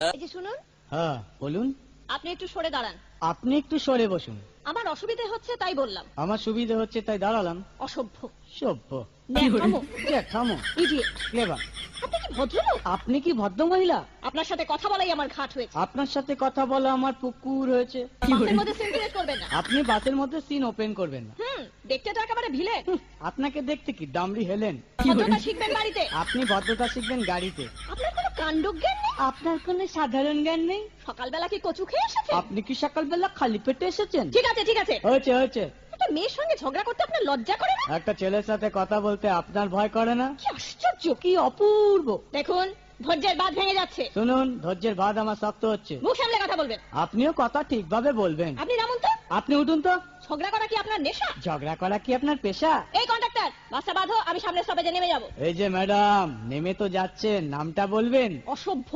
এই যে শুনুন, হ্যাঁ বলুন। আপনি একটু সরে দাঁড়ান। আপনি একটু সরে বসুন। আমার অসুবিধে হচ্ছে তাই বললাম। আমার সুবিধে হচ্ছে তাই দাঁড়ালাম। অসভ্য, সভ্য, ন্যাকামো, ন্যাকামো, ইডিয়েট। ক্লেভার। আপনি কি ভদ্রলোক? আপনি কি ভদ্র মহিলা? আপনার সাথে কথা বলাই আমার ঘাট হয়েছে। আপনার সাথে কথা বলা আমার পুকুর হয়েছে। বাসের মধ্যে সিনক্রিয়েট করবেন না। আপনি বাসের মধ্যে সিন ওপেন করবেন না। দেখতে তো একেবারে ভিলে। আপনাকে দেখতে কি ডামরি হেলেন? ভদ্রতা শিখবেন বাড়িতে। আপনি ভদ্রতা শিখবেন গাড়িতে। আপনার কোনো কাণ্ডজ্ঞান নেই। আপনার কোনো সাধারণ জ্ঞান নেই। সকালবেলা কি কচু খেয়ে এসেছেন? আপনি কি সকালবেলা খালি পেটে এসেছেন? ঠিক আছে ঠিক আছে। হয়েছে হয়েছে। একটা মেয়ের সঙ্গে ঝগড়া করতে আপনার লজ্জা করে না? একটা ছেলের সাথে কথা বলতে আপনার ভয় করে না? কি আশ্চর্য, কি অপূর্ব। দেখুন ধৈর্যের বাঁধ ভেঙে যাচ্ছে। শুনুন, ধৈর্যের বাঁধ আমার শক্ত হচ্ছে। মুখ সামলে কথা বলবেন। আপনিও কথা ঠিকভাবে বলবেন। আপনি নামুন তো। আপনি উঠুন তো। ঝগড়া করা কি আপনার নেশা? ঝগড়া করা কি আপনার পেশা? এই কন্ডাক্টর, বাসটা বাঁধো, আমি সামনের স্টপেজে নেমে যাব। এই যে ম্যাডাম, নেমে তো যাচ্ছেন, নামটা বলবেন। অসভ্য।